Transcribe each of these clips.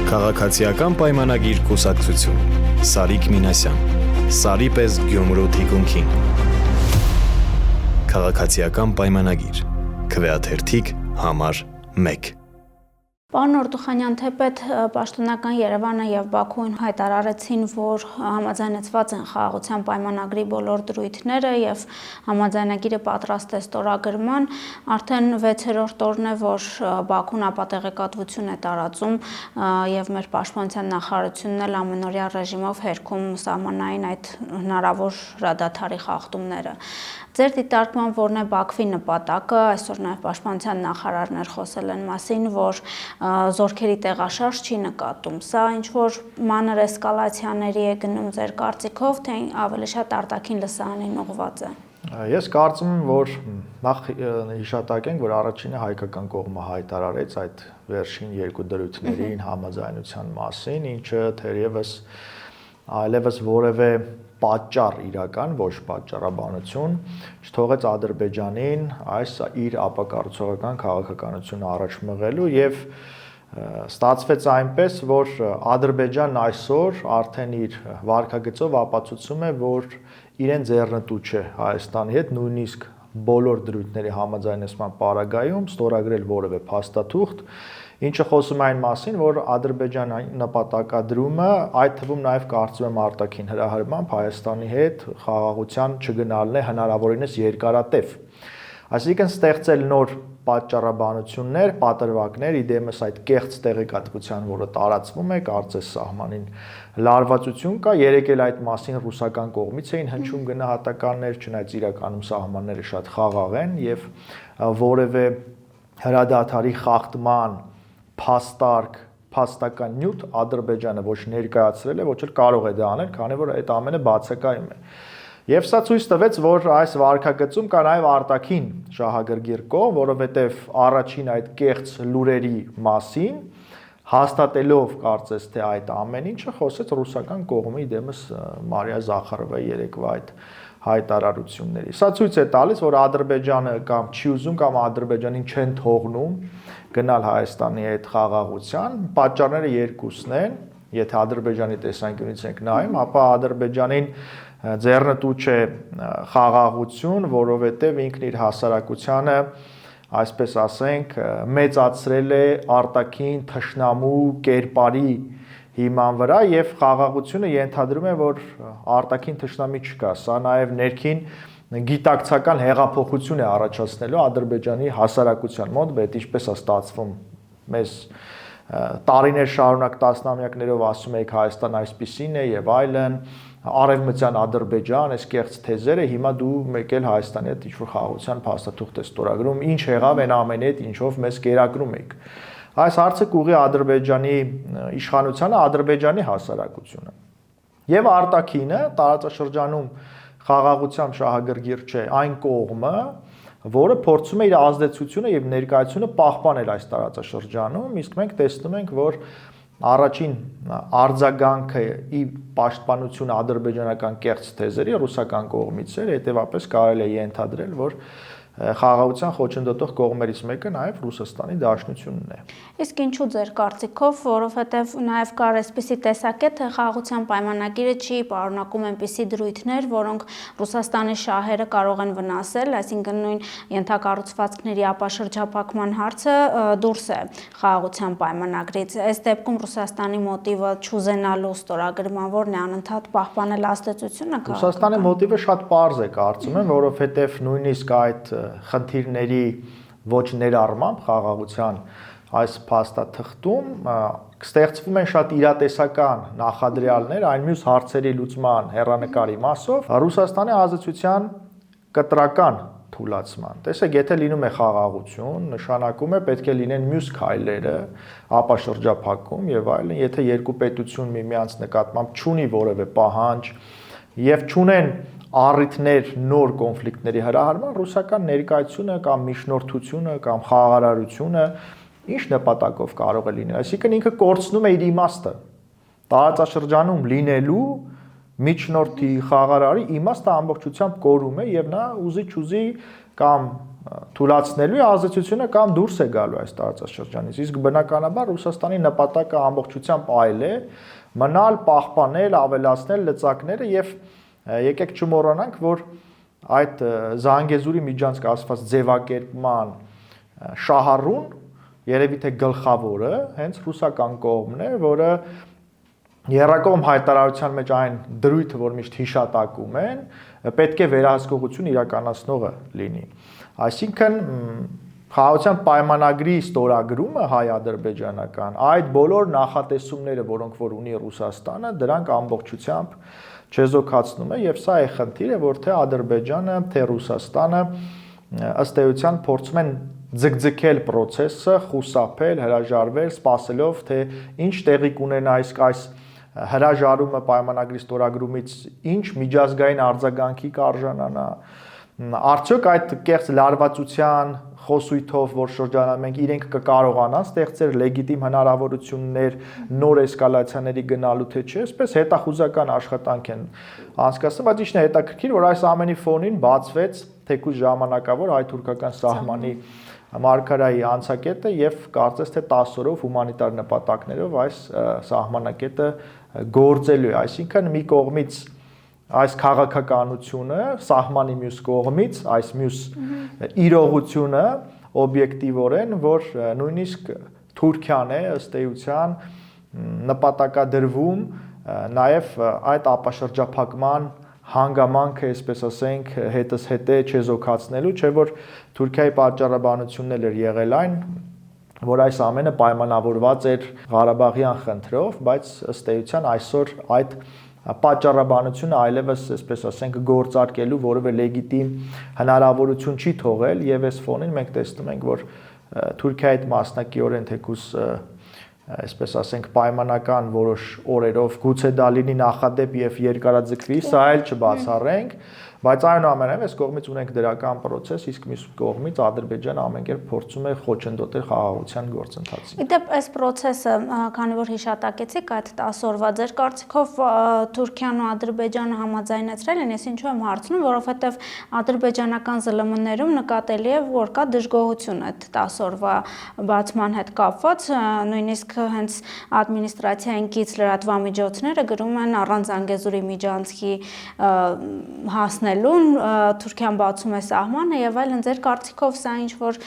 Քաղաքացիական պայմանագիր կուսակցություն Սարիկ Մինասյան Սարի պես Գյումրու թիկունքին Քաղաքացիական պայմանագիր Քվեաթերթիկ համար 1 Պարոն Օրդուխանյան, թեպետ պաշտոնական Երևանը եւ Բաքուն հայտարարեցին, որ համաձայնեցված են խաղաղության պայմանագրի բոլոր դրույթները եւ համաձայնագիրը պատրաստ է ստորագրման, արդեն 6-րդ օրն է, որ Բաքուն ապատեղեկատվություն է տարածում եւ մեր պաշտպանության նախարարությունն էլ ամենօրյա ռեժիմով հերքում սահմանային այդ հնարավոր հրադադարի խախտումները։ Ձեր դիտարկման որն է Բաքվի նպատակը, այսօր նաև պաշտպանության նախարարներ խոսել են մասին, որ զորքերի տեղաշարժ չի նկատում։ Սա ինչ-որ մանր էսկալացիաների է գնում ձեր կարծիքով, թե ավելի շատ արտաքին լսարանին ուղղված է։ Ես կարծում եմ, որ նախ հիշատակենք, որ առաջինը հայկական կողմը հայտարարեց այդ վերջին երկու դրույթներին համաձայնության մասին, ինչը թերևս այլևս որևէ պատճառ իրական, ոչ պատճառաբանություն չթողեց Ադրբեջանին այս իր ապակառուցողական քաղաքականությունը առաջ մղելու եւ ստացվեց այնպես, որ Ադրբեջանն այսօր արդեն իր վարքագծով ապացուցում է, որ իրեն ձեռնտու չէ Հայաստանի հետ նույնիսկ բոլոր դրույթների համաձայնեցման պարագայում ստորագրել որևէ փաստաթուղթ, ինչը խոսում է այն մասին, որ Ադրբեջանի նպատակադրումը, այդ թվում նաև կարծում եմ արտաքին հրահրմամբ Հայաստանի հետ խաղաղության չգնալն է հնարավորինս երկարատև։ Այսինքն ստեղծել նոր պատճառաբանություններ, պատրվակներ, իդեմս այդ կեղծ տեղեկատվության, որը տարածվում է, կարծես սահմանին լարվածություն կա, երեք էլ այդ մասին ռուսական կողմից էին հնչում գնահատականներ, չնայած իրականում սահմանները շատ խաղաղ են եւ որևէ հրադադարի խախտման փաստական նյութ Ադրբեջանը ոչ ներկայացրել է, ոչ էլ կարող է դա անել, քանի որ այդ ամենը բացակայում է։ Եվ սա ցույց տվեց, որ այս վարքագծում կա նաև արտաքին շահագրգիռ կողմ, որովհետև առաջին այդ կեղծ լուրերի մասին հաստատելով կարծես թե այդ ամեն ինչը խոսեց ռուսական կողմի դեմս Մարիա Զախարովայի երեկվա այդ հայտարարությունների։ Սա ցույց է տալիս, որ Ադրբեջանը կամ չի ուզում կամ Ադրբեջանին չեն թողնում գնալ Հայաստանի հետ խաղաղության, պատճառները երկուսն են, եթե Ադրբեջանի տեսանկյունից ենք նայում, ապա Ադրբեջանին ձեռնտու չէ խաղաղություն, որովհետև ինքն իր հասարակությանը, այսպես ասենք, մեծացրել է արտաքին թշնամու կերպարի հիման վրա եւ խաղաղությունը ենթադրում է, որ արտաքին թշնամի չկա, սա նաեւ ներքին գիտակցական հեղափոխություն է առաջացնելու Ադրբեջանի հասարակության մոտ, բայց ինչպես է ստացվում մեզ տարիներ շարունակ տասնամյակներով ասում եք Հայաստան այսպիսին է եւ այլն, արևմտյան Ադրբեջան, այս կեղծ թեզերը, հիմա դու մեկ էլ Հայաստանի հետ ինչ-որ խաղաղության փաստաթուղթ ես ստորագրում, ինչ եղավ այն ամենի հետ, ինչով մեզ կերակրում եք։ Այս հարցը կուղի Ադրբեջանի իշխանությանը, Ադրբեջանի հասարակությունը։ Եվ արտաքինը տարածաշրջանում խաղաղության շահագրգիռ չէ այն կողմը, որը փորձում է իր ազդեցությունը եւ ներկայությունը պահպանել այս տարածաշրջանում, իսկ մենք տեսնում ենք, որ առաջին արձագանքը ի պաշտպանություն ադրբեջանական կեղծ թեզերի ռուսական կողմից էր, հետեւապես կարելի է ենթադրել, որ խաղաղության խոչընդոտող կողմերից մեկը նաև Ռուսաստանի Դաշնությունն է։ Իսկ ինչու ձեր կարծիքով, որովհետև նաև կար այսպիսի տեսակետ, թե խաղաղության պայմանագիրը չի պարունակում այնպիսի դրույթներ, որոնք Ռուսաստանի շահերը կարող են վնասել, այսինքն նույն ենթակառուցվածքների ապաշրջափակման հարցը դուրս է խաղաղության պայմանագրից։ Այս դեպքում Ռուսաստանի մոտիվը չուզենալու ստորագրման որն է անընդհատ պահպանել ազդեցությունը։ Ռուսաստանի մոտիվը շատ պարզ է, կարծում եմ, որովհետև նույնիսկ այդ խնդիրների ոչ ներառմամբ խաղաղության այս փաստաթղթում ստեղծվում են շատ իրատեսական նախադրյալներ այն մյուս հարցերի լուծման հեռանկարի մասով Ռուսաստանի ազդեցության կտրական թուլացման։ Տեսեք, եթե լինում է խաղաղություն, նշանակում է պետք է լինեն մյուս քայլերը, ապաշրջափակում եւ այլն, եթե երկու պետություն միմյանց նկատմամբ չունի որևէ պահանջ եւ չունեն առիթներ նոր կոնֆլիկտների հրահարման, ռուսական ներկայությունը կամ միջնորդությունը կամ խաղաղարարությունը ինչ նպատակով կարող է լինել, այսինքն ինքը կորցնում է իր իմաստը տարածաշրջանում լինելու միջնորդի խաղաղարարի իմաստը ամբողջությամբ կորում է եւ նա ուզի չուզի կամ թույլատնելու ազդեցությունը կամ դուրս է գալու այս տարածաշրջանից։ Իսկ բնականաբար Ռուսաստանի նպատակը ամբողջությամբ այլ է՝ մնալ, պահպանել, ավելացնել լծակները եւ եկեք չմոռանանք, որ այդ Զանգեզուրի միջանցք ասված ձևակերպման շահառուն երևի թե գլխավորը հենց ռուսական կողմն է, որը Երրակողմ հայտարարության մեջ այն դրույթը, որ միշտ հիշատակում են, պետք է վերահսկողություն իրականացնողը լինի։ Այսինքն խաղաղության պայմանագրի ստորագրումը հայ-ադրբեջանական այդ բոլոր նախատեսումները, որոնք որ ունի Ռուսաստանը, դրանք ամբողջությամբ չեզոքացնում է եւ սա է խնդիրը, որ թե Ադրբեջանը, թե Ռուսաստանը ըստ էության փորձում են ձգձգել process-ը, խուսափել, հրաժարվել, սպասելով թե ինչ տեղի կունենա այս հրաժարումը պայմանագրի ստորագրումից ինչ միջազգային արձագանքի կարժանանա, արդյոք այդ կեղծ լարվածության խոսույթով, որ շրջանում ենք, իրենք կկարողանան ստեղծել լեգիտիմ հնարավորություններ նոր էսկալացիաների գնալու թե չէ, այսպես հետախուզական աշխատանք են անցկացնում, բայց ինչն է հետաքրքիր, որ այս ամենի ֆոնին բացվեց թեկուզ ժամանակավոր հայ-թուրքական սահմանի մարգարայի անցակետը եւ կարծես թե 10 օրով հումանիտար նպատակներով այս սահմանակետը գործելու է, այսինքն մի կողմից այս քաղաքականությունը, սահմանի մյուս կողմից այս մյուս իրողությունը օբյեկտիվորեն, որ նույնիսկ Թուրքիան է ըստ էության նպատակադրվում նաև այդ ապաշրջափակման հանգամանքը, այսպես ասենք, հետս հետե չեզոքացնելու, չէ որ Թուրքիայի պատճառաբանությունն էլ էր եղել այն, որ այս ամենը պայմանավորված էր Ղարաբաղյան խնդրով, բայց ըստ էության այսօր այդ պատճառաբանությունը այլևս, այսպես ասենք, գործարկելու որևէ լեգիտիմ հնարավորություն չի թողել եւ այս ֆոնին մենք տեսնում ենք, որ Թուրքիայի հետ մասնակիորեն թեկուս այսպես ասենք պայմանական որոշ օրերով գուցե դա լինի նախադեպ եւ երկարաձգվի, սա էլ չբացառենք, բայց այնուամենայնիվ այս կողմից ունենք դրական process, իսկ մյուս կողմից Ադրբեջանը ամենքեր փորձում է խոչընդոտել խաղաղության գործընթացին։ Իդեպ այս process-ը, քանի որ հիշատակեցիք այդ 10 օրվա ձեր կարծիքով Թուրքիան ու Ադրբեջանը համաձայնեցրել են, ես ինչու եմ հարցնում, որովհետեւ ադրբեջանական ԶԼՄ-ներում նկատելի է, որ կա դժգոհություն այդ 10 օրվա բացման հետ կապված, նույնիսկ հենց ադմինիստրացիային կից լրատվամիջոցները գրում են առանց Զանգեզուրի միջանցքի հասնելուն Թուրքիան բացում է սահմանը եւ այլն, ձեր կարծիքով սա ինչ որ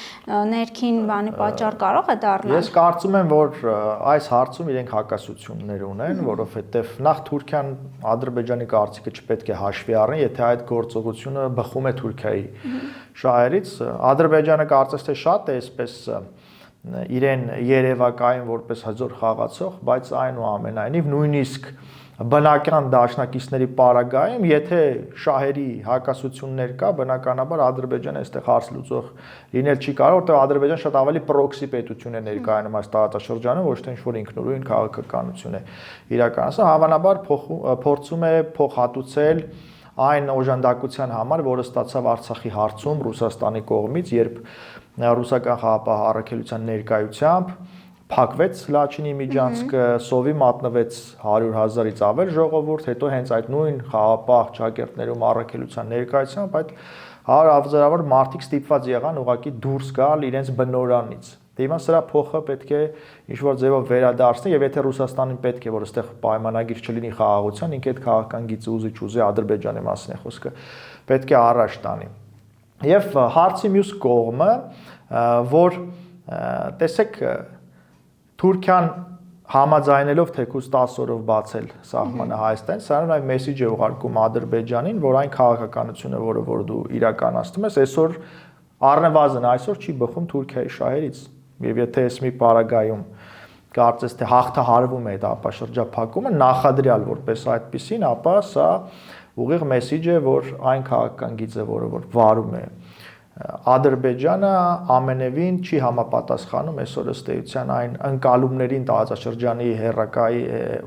ներքին բանի պատճառ կարող է դառնալ։ Ես կարծում եմ, որ այս հարցում իրենք հակասություններ ունեն, որովհետեւ նախ Թուրքիան Ադրբեջանի կարծիքը չպետք է հաշվի առնի, եթե այդ գործողությունը բխում է Թուրքիայի շահերից, Ադրբեջանը կարծես թե շատ է այսպես իրեն երևակայում որպես հզոր խաղացող, բայց այնուամենայնիվ նույնիսկ բնական դաշնակիցների պարագայում, եթե շահերի հակասություններ կա, բնականաբար Ադրբեջանը այստեղ հարց լուծող լինել չի կարող, որտեղ Ադրբեջանը շատ ավելի պրոքսի պետություն է ներկայանում այս տարածաշրջանում, ոչ թե ինչ-որ ինքնուրույն քաղաքականություն է իրականացնում, հավանաբար փորձում է փոխհատուցել այն օժանդակության համար, որը ստացավ Արցախի հարցում Ռուսաստանի կողմից, երբ ռուսական խաղաղապահ առաքելության ներկայությամբ փակվեց Լաչինի միջանցքը, սովի մատնվեց 100,000-ից ավել ժողովուրդ, հետո հենց այդ նույն խաղաղապահ ճակերտներում առաքելության ներկայությամբ այդ 100,000-ավոր մարդիկ ստիպված եղան ուղղակի դուրս գալ իրենց բնօրանից։ Դե սրա փոխը պետք է ինչ-որ ձևով վերադարձնի եւ եթե Ռուսաստանին պետք է որ այստեղ պայմանագիր չլինի խաղաղության, ինքը այդ քաղաքական գիծը ուզի Ադրբեջանի մասին է խոսքը, պետք է առաջ տանի։ Եվ հարցի մյուս կողմը, որ տեսեք Թուրքիան համաձայնելով թեկուզ 10 օրով բացել սահմանը Հայաստանից, սա նաև մեսիջ է ուղարկում Ադրբեջանին, որ այն քաղաքականությունը, որ դու իրականացնում ես, այսօր առնվազն այսօր չի բխում Թուրքիայի շահերից։ Եվ եթե այս մի պարագայում կարծես թե հաղթահարվում է այդ ապաշրջափակումը, նախադրյալ որպես այդպեսին, ապա սա ուղիղ մեսիջ է, որ այն քաղաքական գիծը, որ վարում է Ադրբեջանը ամենևին չի համապատասխանում այսօր ըստ էության այն ընկալումներին տարածաշրջանի հերրակայի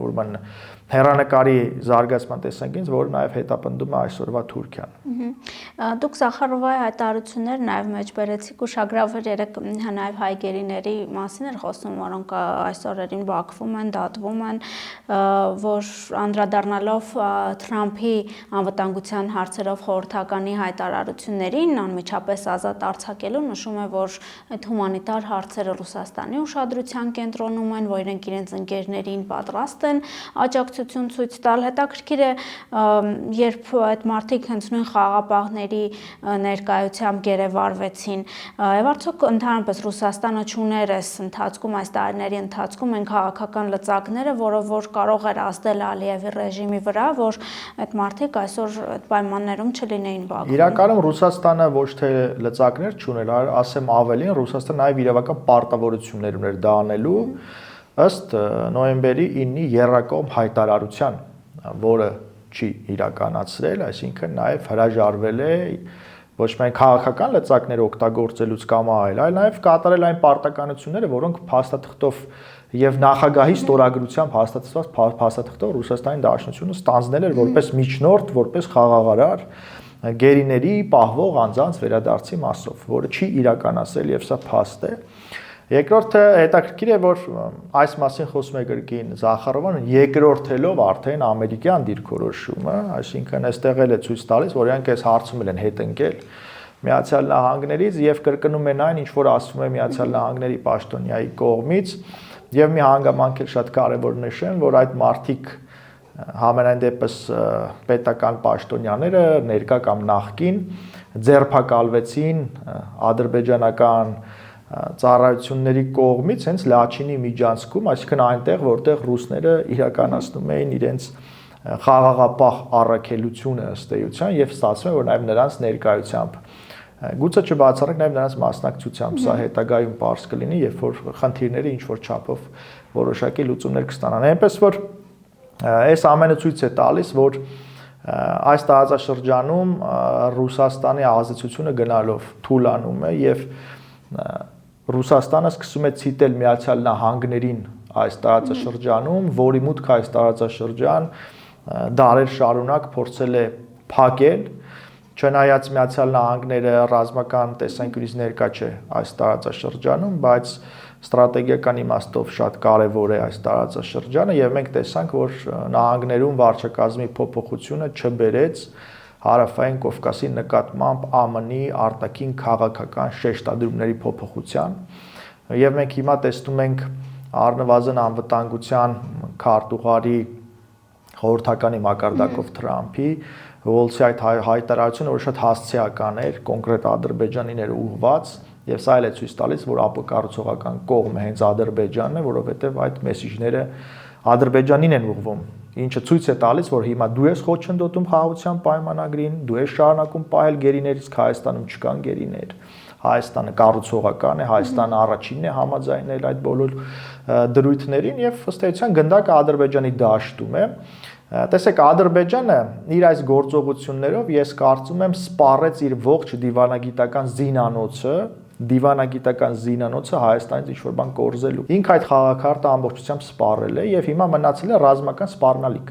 ուրեմն հեռանկարի զարգացման տեսանկյունից, որը նաև հետապնդում է այսօրվա Թուրքիան։ Դուք Զախարովայի հայտարարություններ նաև մեջբերեցիք ուշագրավեր երեք նաև հայ գերիների մասին էր խոսում, որոնք այս օրերին Բաքվում են, դատվում են, որ անդրադառնալով Թրամփի անվտանգության հարցերով խորհրդականի հայտարարություններին անմիջապես ազատ արձակելու նշում է, որ այդ հումանիտար հարցերը Ռուսաստանի ուշադրության կենտրոնում են, որ իրենք իրենց ընկերներին պատրաստ են աջակցություն ցույց տալ։ Հետաքրքիր է, երբ այդ մարդիկ հենց նույն խաղապահների ներկայությամբ գերեվարվեցին, եւ արդյոք ընդհանրապես Ռուսաստանը չուներ այս ընթացքում, այս տարիների ընթացքում այն քաղաքական լծակները, որով որ կարող էր ազդել Ալիևի ռեժիմի վրա, որ այդ մարդիկ այսօր այդ պայմաններում չլինեին Բաքվում։ Իրականում Ռուսաստանը ոչ թե լծակներ չուներ, ասեմ ավելին, Ռուսաստանը նաև իրավական պարտավորություններ ուներ դա անելու ըստ նոյեմբերի 9-ի եռակողմ հայտարարության, որը չի իրականացրել, այսինքն նաև հրաժարվել է ոչ միայն քաղաքական լծակներ օգտագործելուց կամ այլ, այլ նաև կատարել այն պարտականությունները, որոնք փաստաթղթով եւ նախագահի ստորագրությամբ հաստատված փաստաթղթով Ռուսաստանի Դաշնությունը ստանձնել էր որպես միջնորդ, որպես խաղաղարար գերիների պահվող անձանց վերադարձի մասով, որը չի իրականացել եւ սա փաստ է։ Երկրորդը հետաքրքիր է, որ այս մասին խոսում է գրքին Զախարովան երկրորդելով արդեն ամերիկյան դիրքորոշումը, այսինքն այստեղ էլ է ցույց տալիս, որ իրանք այս հարցում են հետ ընկել Միացյալ Նահանգներից եւ կրկնում են այն, ինչ որ ասվում է Միացյալ Նահանգների պաշտոնյայի կողմից, եւ մի հանգամանք էլ շատ կարեւոր նշեմ, որ այդ մարտիկ համենայն դեպս պետական պաշտոնյաները ներկա կամ նախկին ձերբակալվեցին ադրբեջանական ծառայությունների կողմից հենց Լաչինի միջանցքում, այսինքն այնտեղ, որտեղ ռուսները իրականացնում էին իրենց խաղաղապահ առաքելությունը ըստ էության եւ ստացվում է, որ նաեւ նրանց ներկայությամբ գուցե չբացառենք նաեւ նրանց մասնակցությամբ, սա հետագայում պարզ կլինի, երբ որ խնդիրները ինչ որ չափով որոշակի լուծումներ կստանան։ Այնպես որ այս ամենը ցույց է տալիս, որ այս տարածաշրջանում Ռուսաստանի ազդեցությունը գնալով թուլանում է եւ Ռուսաստանը սկսում է ցիտել Միացյալ Նահանգներին այս տարածաշրջանում, որի մուտքը այս տարածաշրջան դարեր շարունակ փորձել է փակել, չնայած Միացյալ Նահանգները ռազմական տեսանկյունից ներկա չէ այս տարածաշրջանում, բայց ստրատեգիական իմաստով շատ կարևոր է այս տարածաշրջանը եւ մենք տեսանք, որ նահանգներում վարչակազմի փոփոխությունը չբերեց Հարավային Կովկասի նկատմամբ ԱՄՆ-ի արտաքին քաղաքական շեշտադրումների փոփոխության եւ մենք հիմա տեսնում ենք առնվազն անվտանգության քարտուղարի խորհրդականի մակարդակով Թրամփի Ուոլսի այդ հայտարարությունը, որ շատ հասցեական էր, կոնկրետ Ադրբեջանին էր ուղղված եւ սա էլ է ցույց տալիս, որ ապակառուցողական կողմը հենց Ադրբեջանն է, որովհետեւ այդ մեսիջները Ադրբեջանին են ուղղվում, ինչը ցույց է տալիս, որ հիմա դու ես խոչընդոտում խաղաղության պայմանագրին, դու ես շարունակում պահել գերիներից, Հայաստանում չկան գերիներ, Հայաստանը կառուցողական է, Հայաստանը առաջինն է համաձայնել այդ բոլոր դրույթներին եւ ըստ էության գնդակը Ադրբեջանի դաշտում է։ Տեսեք, Ադրբեջանը իր այս գործողություններով ես կարծում եմ սպառեց իր ողջ դիվանագիտական զինանոցը Հայաստանից ինչ-որ բան կորզելու։ Ինք այդ խաղաքարտը ամբողջությամբ սպառել է եւ հիմա մնացել է ռազմական սպառնալիք։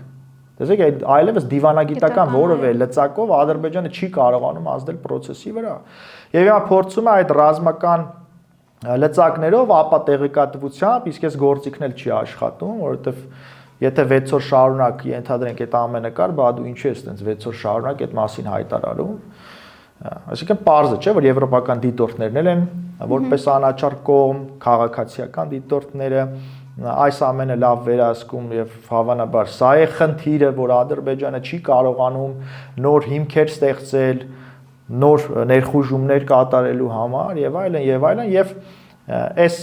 Տեսեք, այլևս դիվանագիտական որևէ լծակով Ադրբեջանը չի կարողանում ազդել process-ի վրա։ Եվ հիմա փորձում է այդ ռազմական լծակներով ապա տեղեկատվությամբ, իսկ այս գործիքն էլ չի աշխատում, որովհետեւ եթե 6 օր շարունակ ենթադրենք այդ ամենը կար, բա դու ինչի ես այդպես 6 օր շարունակ այդ մասին հայտարարում։ Այսինքն պարզ է, չէ՞, որ եվրոպական դիտորդներն են որպես անաչառ կողմ, քաղաքացիական դիտորդները այս ամենը լավ վերահսկում եւ հավանաբար սա է խնդիրը, որ Ադրբեջանը չի կարողանում նոր հիմքեր ստեղծել, նոր ներխուժումներ կատարելու համար եւ այլն եւ այս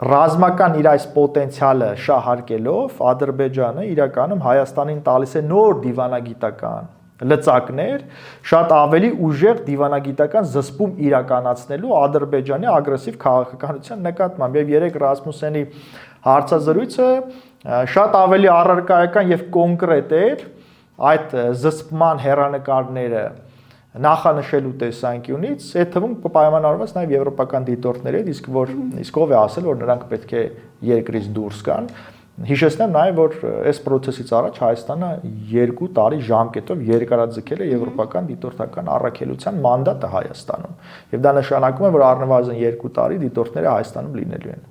ռազմական իր այս պոտենցիալը շահարկելով Ադրբեջանը իրականում Հայաստանին տալիս է նոր դիվանագիտական լծակներ, շատ ավելի ուժեղ դիվանագիտական զսպում իրականացնելու Ադրբեջանի ագրեսիվ քաղաքականության նկատմամբ եւ երեք Ռասմուսենի հարցազրույցը շատ ավելի առարկայական եւ կոնկրետ էր այդ զսպման հեռանկարները նախանշելու տեսանկյունից, այդ թվում պայմանավորված նաև եվրոպական դիտորդների հետ, իսկ ով է ասել, որ նրանք պետք է երկրից դուրս գան, Հիշեցնեմ նաև, որ այս process-ից առաջ Հայաստանը 2 տարի ժամկետով երկարաձգել է եվրոպական դիտորդական առաքելության մանդատը Հայաստանում։ Եվ դա նշանակում է, որ առնվազն 2 տարի դիտորդները Հայաստանում լինելու են։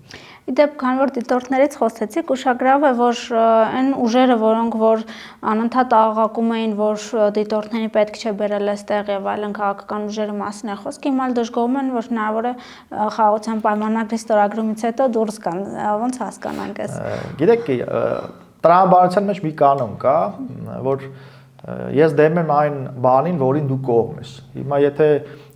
Իդեպ, քանի որ դիտորդներից խոսեցիք, ուշագրավ է, որ այն ուժերը, որոնք որ անընդհատ աղաղակում էին, որ դիտորդների պետք չէ բերել այստեղ եւ այլն քաղաքական ուժերի մասին է խոսքը, հիմա դժգոհում են, որ հնարավոր է խաղաղության պայմանագրի ստորագրումից հետո դուրս գան, ոնց հասկանանք այս։ Գիտեք, տրամաբանության մեջ մի կանոն կա, որ ես դեմ եմ այն բանին, որին դու կողմ ես։ Հիմա եթե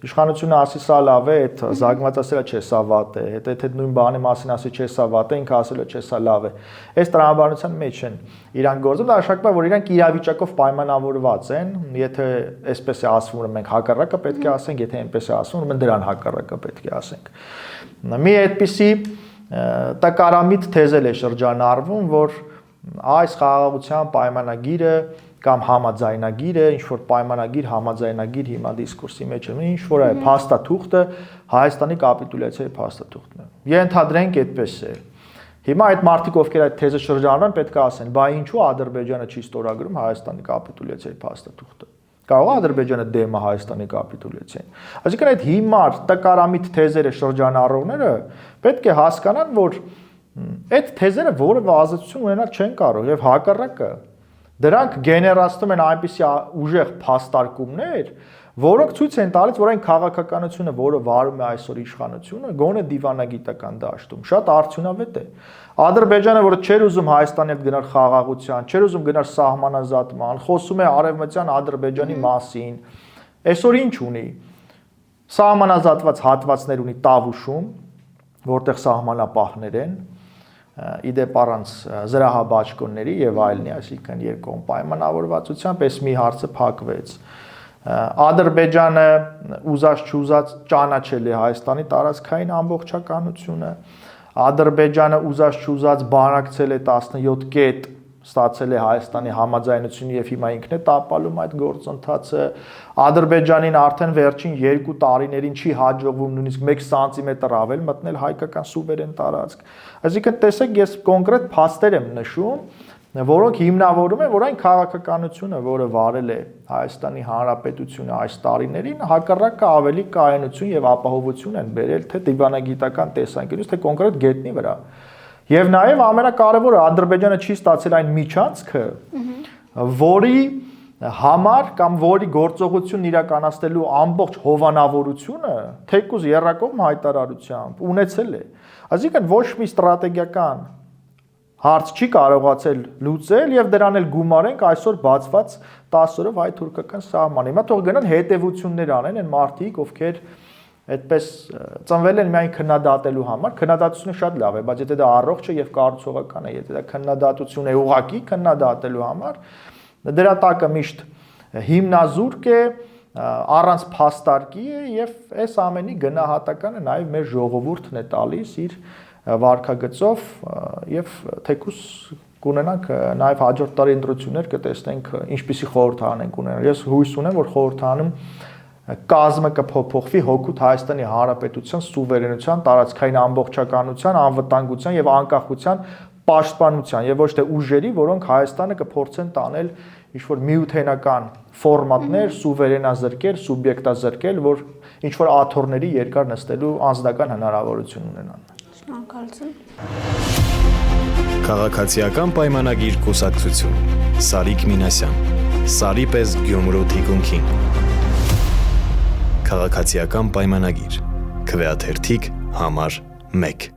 իշխանությունը ասի սա լավ է, այդ զանգված ասելը չէ, սա վատ է, եթե այդ նույն բանի մասին ասի չէ, սա վատ է, ինքը ասելը չէ, սա լավ է։ Այս տրամաբանության մեջ են իրանք գործում, դա նշանակում է, որ իրանք իրավիճակով պայմանավորված են, եթե այսպես է ասվում, որ մենք հակառակը պետք է ասենք, եթե այնպես է ասվում, որ մենք դրան հակառակը պետք է ասենք։ Մի այդպիսի տկարամիտ թեզել է շրջանառվում, որ այս խաղաղության պայմանագիրը կամ համաձայնագիրը, ինչ որ պայմանագիր, համաձայնագիր հիմա դիսկուրսի մեջ է, ինչ որ է փաստաթուղթը Հայաստանի կապիտուլյացիայի փաստաթուղթն է։ Ենթադրենք այդպես է։ Հիմա այդ մարդիկ, ովքեր այդ թեզը շրջանառում են, պետք է ասեն, բա ինչու Ադրբեջանը չի ստորագրում Հայաստանի կապիտուլյացիայի փաստաթուղթը։ Կարող է Ադրբեջանը դեմ է Հայաստանի կապիտուլյացիային։ Այսինքն այդ հիմար տկարամիտ թեզերը շրջանառողները պետք է հասկանան, որ այդ թեզերը որևէ ազդեցություն ունենալ չեն կարող եւ հակառակը դրանք գեներացնում են այնպիսի ուժեղ փաստարկումներ, որոնք ցույց են տալիս, որ այն քաղաքականությունը, որը վարում է այսօր իշխանությունը, գոնե դիվանագիտական դաշտում, շատ արդյունավետ է։ Ադրբեջանը, որը չէր ուզում Հայաստանի հետ գնալ խաղաղության, չէր ուզում գնալ սահմանազատման, խոսում է արևմտյան Ադրբեջանի մասին, այսօր ինչ ունի։ Սահմանազատված հատվածներ ունի Տավուշում, որտեղ սահմանապահներ են, իդեպ առանց զրահաբաճկոնների եւ այլնի, այսինքն երկկողմ պայմանավորվածությամբ այս մի հարցը փակվեց։ Ադրբեջանը ուզած չուզած ճանաչել է Հայաստանի տարածքային ամբողջականությունը, Ադրբեջանը ուզած չուզած բանակցել է 17 կետ, ստացել է Հայաստանի համաձայնությունը եւ հիմա ինքն է տապալում այդ գործընթացը։ Ադրբեջանին արդեն վերջին 2 տարիներին չի հաջողվում նույնիսկ 1 սանտիմետր ավել մտնել հայկական սուվերեն տարածք։ Այսինքն տեսեք, ես կոնկրետ փաստեր եմ նշում, որոնք հիմնավորում են, որ այն քաղաքականությունը, որը վարել է Հայաստանի Հանրապետությունը այս տարիներին, հակառակը ավելի կայունություն եւ ապահովություն են բերել թե դիվանագիտական տեսանկյունից, թե կոնկրետ գետնի վրա։ Եվ նաև ամենակարևորը Ադրբեջանը չի ստացել այն միջանցքը, որի համար կամ որի գործողությունն իրականացնելու ամբողջ հովանավորությունը թեկուզ եռակողմ հայտարարությամբ ունեցել է։ Այսինքն ոչ մի ստրատեգիական հարց չի կարողացել լուծել եւ դրան էլ գումարենք այսօր բացված 10 օրով հայ թուրքական սահմանը։ Հիմա թող գնան հետևություններ անեն այն մարդիկ, ովքեր այդպես ծնվել են միայն քննադատելու համար, քննադատությունը շատ լավ է, բայց եթե դա առողջ է եւ կառուցողական է, եթե դա քննադատություն է ուղղակի քննադատելու համար, դրա տակը միշտ հիմնազուրկ է, առանց փաստարկի է եւ այս ամենի գնահատականը նաեւ մեր ժողովուրդն է տալիս իր վարքագծով եւ թեկուս կունենանք նաեւ հաջորդ տարի ընտրություններ կտեսնենք ինչպիսի խորհրդարան ենք ունենալ։ Ես հույս ունեմ, որ խորհրդարանում կազմը կփոփոխվի հօգուտ Հայաստանի Հանրապետության սուվերենության, տարածքային ամբողջականության, անվտանգության եւ անկախության պաշտպանության եւ ոչ թե ուժերի, որոնք Հայաստանը կփորձեն տանել ինչ-որ միութենական ֆորմատներ, սուվերենազրկել, սուբյեկտազրկել, որ ինչ-որ աթոռների երկար նստելու անձնական հնարավորություն ունենան։ Շնորհակալություն։ Քաղաքացիական պայմանագիր կուսակցություն Սարիկ Մինասյան Սարի պես Գյումրու թիկունքին Քաղաքացիական պայմանագիր Քվեաթերթիկ համար 1